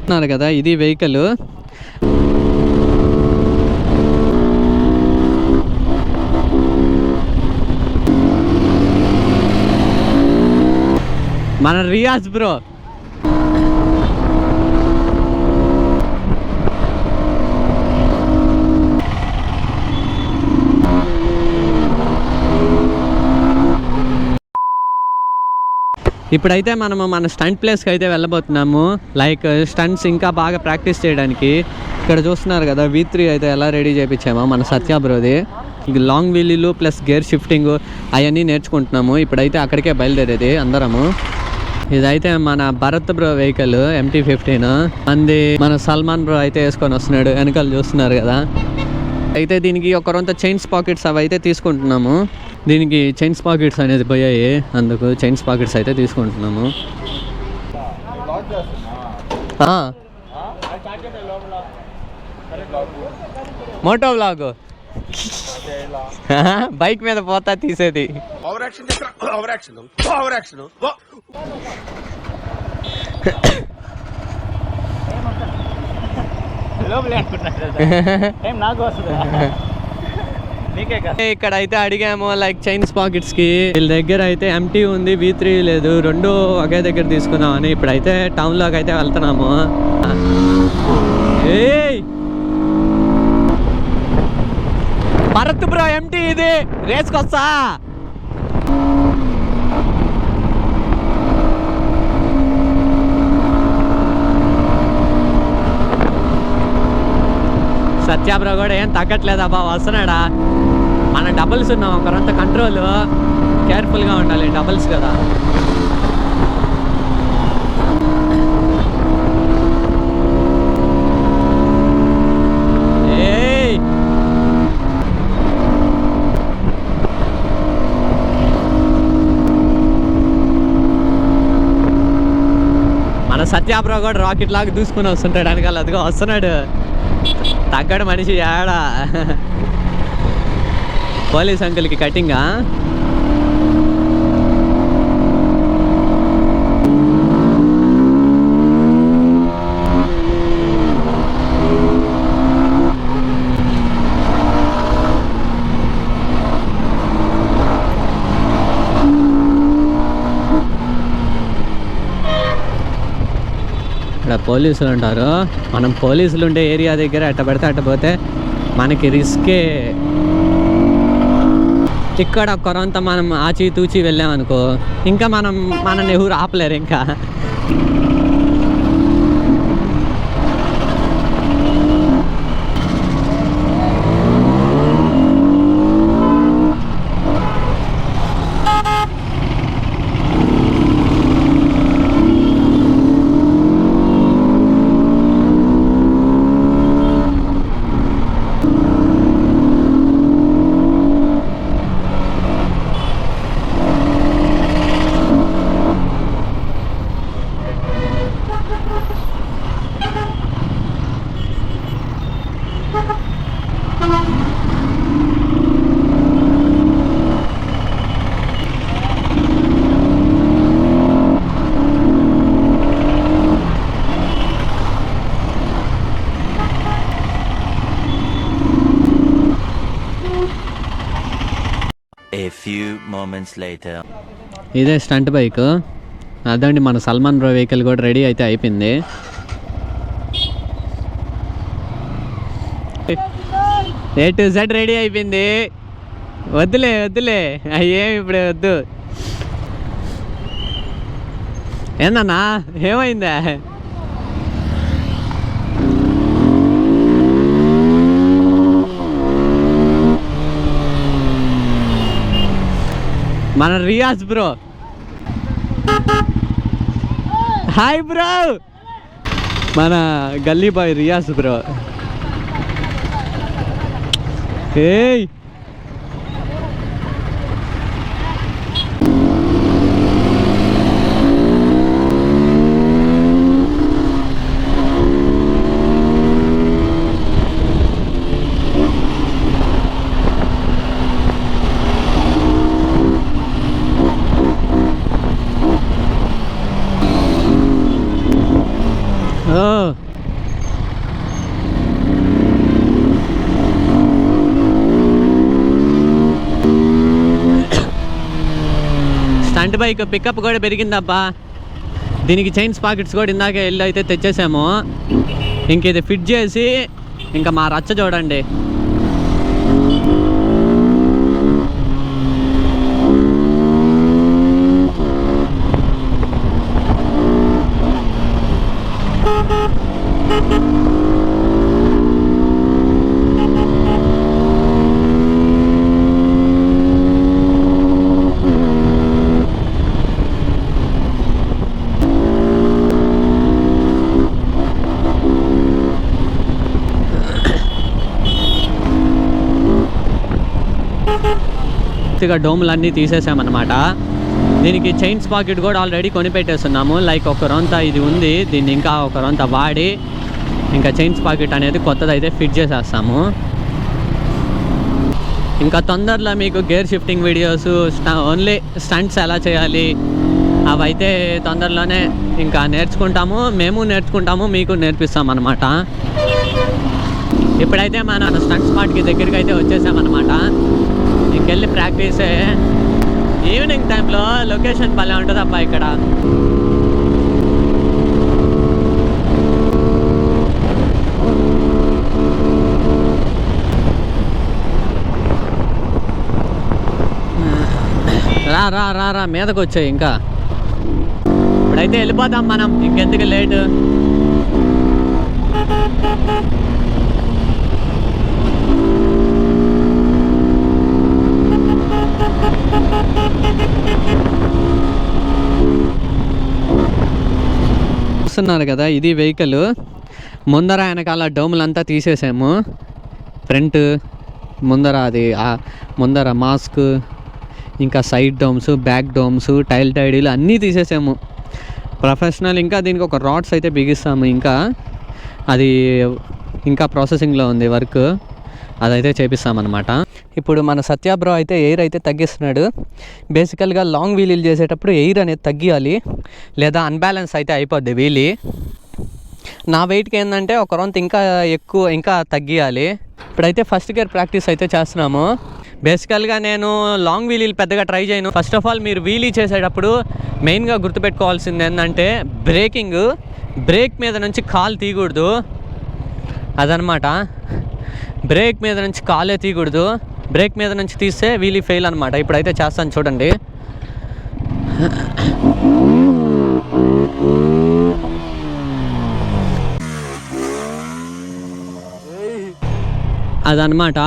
అన్నారు కదా, ఇది వెహికల్. మన రియాజ్ బ్రో. ఇప్పుడైతే మనము మన స్టంట్ ప్లేస్కి అయితే వెళ్ళబోతున్నాము. లైక్ స్టంట్స్ ఇంకా బాగా ప్రాక్టీస్ చేయడానికి. ఇక్కడ చూస్తున్నారు కదా V3 అయితే ఎలా రెడీ చేయించామో మన సత్య బ్రోది. లాంగ్ వీలీలు ప్లస్ గేర్ షిఫ్టింగ్ అవన్నీ నేర్చుకుంటున్నాము. ఇప్పుడైతే అక్కడికే బయలుదేరేది అందరము. ఇదైతే మన భరత్ బ్రో వెహికల్ MT-15. అంది మన సల్మాన్ బ్రో అయితే వేసుకొని వస్తున్నాడు, వెనకాల చూస్తున్నారు కదా. అయితే దీనికి ఒక రొంత చైన్స్ పాకెట్స్ అవి అయితే తీసుకుంటున్నాము. దీనికి చైన్స్ పాకెట్స్ అనేది పోయాయి, అందుకు చైన్స్ పాకెట్స్ అయితే తీసుకుంటున్నాము. మోటో వ్లాగ్ బైక్ మీద పోతా తీసేది. ఇక్కడ అయితే అడిగాము లైక్ చైన్స్ పాకెట్స్ కి. వీళ్ళ దగ్గర అయితే MT ఉంది, V3 లేదు, రెండు ఒకే దగ్గర తీసుకుందామని ఇప్పుడైతే టౌన్ లోకి అయితే వెళ్తున్నాము. భరత్ బ్రో MT ఇది రేస్కి వస్తా. సత్య బ్రో కూడా ఏం తగ్గట్లేదు అబ్బా, వస్తున్నాడా. మన డబుల్స్ ఉన్నాం, ఒకరంతా కంట్రోల్ కేర్ఫుల్గా ఉండాలి, డబుల్స్ కదా. మన సత్య బ్రో కూడా రాకెట్ లాగా దూసుకుని వస్తుంటాడు వెనకాల. అదిగో వస్తున్నాడు, తగ్గడు మనిషి ఆడ. పోలీస్ అంకుల్కి కటింగా. ఇక్కడ పోలీసులు ఉంటారు. మనం పోలీసులు ఉండే ఏరియా దగ్గర అట్ట పడితే అట్ట పోతే మనకి రిస్కే. ఇక్కడ కొరంత మనం ఆచి తూచి వెళ్ళామనుకో ఇంకా మనని ఎవరు ఆపలేరు ఇంకా. ఇదే స్టంట్ బైక్. అదండి మన సల్మాన్ బ్రో వెహికల్ కూడా రెడీ అయితే అయిపోయింది. A to Z రెడీ అయిపోయింది. వద్దులే అయ్యేమి ఇప్పుడే వద్దు. ఏందన్నా ఏమైందా? మన రియాజ్ బ్రో. హాయ్ బ్రో, మన గల్లీ బాయ్ రియాజ్ బ్రో. ఏయ్ స్టంట్ బైక్ పికప్ కూడా పెరిగిందబ్బా. దీనికి చైన్ స్పాకెట్స్ కూడా ఇందాకే వెళ్ళి అయితే తెచ్చేసాము. ఇంక ఇది ఫిట్ చేసి ఇంకా మా రచ్చ చూడండి. డోములు అన్నీ తీసేసామన్నమాట. దీనికి చైన్ స్పాకెట్ కూడా ఆల్రెడీ కొనిపెట్టేస్తున్నాము. లైక్ ఒక రొంత ఇది ఉంది, దీన్ని ఇంకా ఒక రొంత వాడి ఇంకా చైన్ స్పాకెట్ అనేది కొత్తది అయితే ఫిట్ చేసేస్తాము. ఇంకా తొందరలో మీకు gear shifting videos, only stunts ఎలా చేయాలి అవైతే తొందరలోనే ఇంకా నేర్చుకుంటాము. మేము నేర్చుకుంటాము, మీకు నేర్పిస్తాం అన్నమాట. ఇప్పుడైతే మన స్టంట్ స్పాట్కి దగ్గరికి అయితే వచ్చేసామన్నమాట. ఇంకెళ్ళి ప్రాక్టీసే. ఈవినింగ్ టైంలో లొకేషన్ భలే ఉంటుంది అబ్బా ఇక్కడ. రా రా రా రా మీదకి వచ్చాయి. ఇంకా ఇప్పుడైతే వెళ్ళిపోతాం మనం, ఇంకెందుకు లేటు. చూస్తున్నారు కదా, ఇది వెహికల్. ముందర వెనకాల డోములంతా తీసేసాము. ఫ్రంట్ ముందర అది ముందర మాస్క్, ఇంకా side domes, back domes, tail టైడీలు అన్నీ తీసేసాము. ప్రొఫెషనల్. ఇంకా దీనికి ఒక రాడ్స్ అయితే బిగిస్తాము. ఇంకా అది ఇంకా ప్రాసెసింగ్లో ఉంది వర్క్, అదైతే చేపిస్తామన్నమాట. ఇప్పుడు మన సత్య బ్రో అయితే ఎయిర్ అయితే తగ్గిస్తున్నాడు. బేసికల్గా లాంగ్ వీలీలు చేసేటప్పుడు ఎయిర్ అనేది తగ్గియాలి, లేదా అన్బ్యాలెన్స్ అయితే అయిపోద్ది వీలీ. నా వెయిట్కి ఏంటంటే ఒక రొంత ఇంకా తగ్గియాలి. ఇప్పుడైతే ఫస్ట్ గేర్ ప్రాక్టీస్ అయితే చేస్తున్నాము. బేసికల్గా నేను లాంగ్ వీలీలు పెద్దగా ట్రై చేయను. ఫస్ట్ ఆఫ్ ఆల్ మీరు వీలీ చేసేటప్పుడు మెయిన్గా గుర్తుపెట్టుకోవాల్సింది ఏంటంటే బ్రేక్ మీద నుంచి కాలు తీయకూడదు, అదనమాట. బ్రేక్ మీద నుంచి కాలే తీయకూడదు. బ్రేక్ మీద నుంచి తీస్తే వీలీ ఫెయిల్ అనమాట. ఇప్పుడైతే చేస్తాను చూడండి. అదనమాట.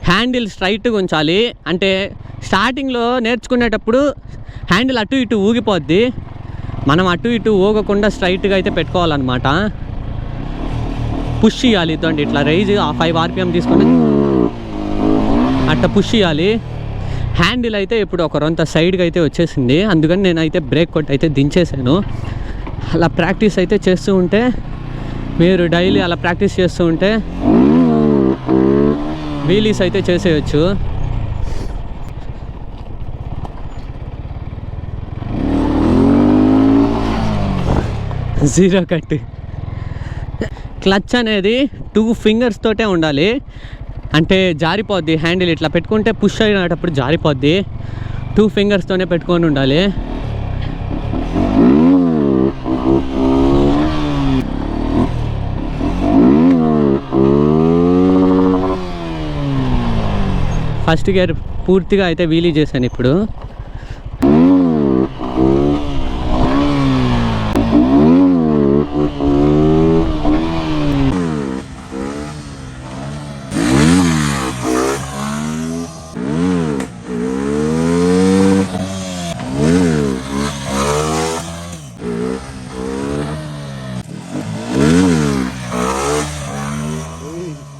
హ్యాండిల్ స్ట్రైట్గా ఉంచాలి. అంటే స్టార్టింగ్లో నేర్చుకునేటప్పుడు హ్యాండిల్ అటు ఇటు ఊగిపోద్ది. మనం అటు ఇటు ఊగకుండా స్ట్రైట్గా అయితే పెట్టుకోవాలన్నమాట. పుష్ చేయాలి. ఇదండి ఇట్లా రైజ్ 5 RPM తీసుకొని అట్లా పుష్ చేయాలి. హ్యాండిల్ అయితే ఇప్పుడు ఒక రొంత సైడ్కి అయితే వచ్చేసింది. అందుకని నేనైతే బ్రేక్ కొట్టి అయితే దించేసాను. అలా ప్రాక్టీస్ అయితే చేస్తూ ఉంటే, మీరు డైలీ అలా ప్రాక్టీస్ చేస్తూ ఉంటే వీలీస్ అయితే చేసేయచ్చు. Zero cut. క్లచ్ అనేది 2 ఫింగర్స్ తోటే ఉండాలి. అంటే జారిపోద్ది హ్యాండిల్. ఇట్లా పెట్టుకుంటే పుష్ అయినప్పుడు జారిపోద్ది. 2 ఫింగర్స్తోనే పెట్టుకొని ఉండాలి. ఫస్ట్ గేర్ పూర్తిగా అయితే వీలీ చేశాను ఇప్పుడు.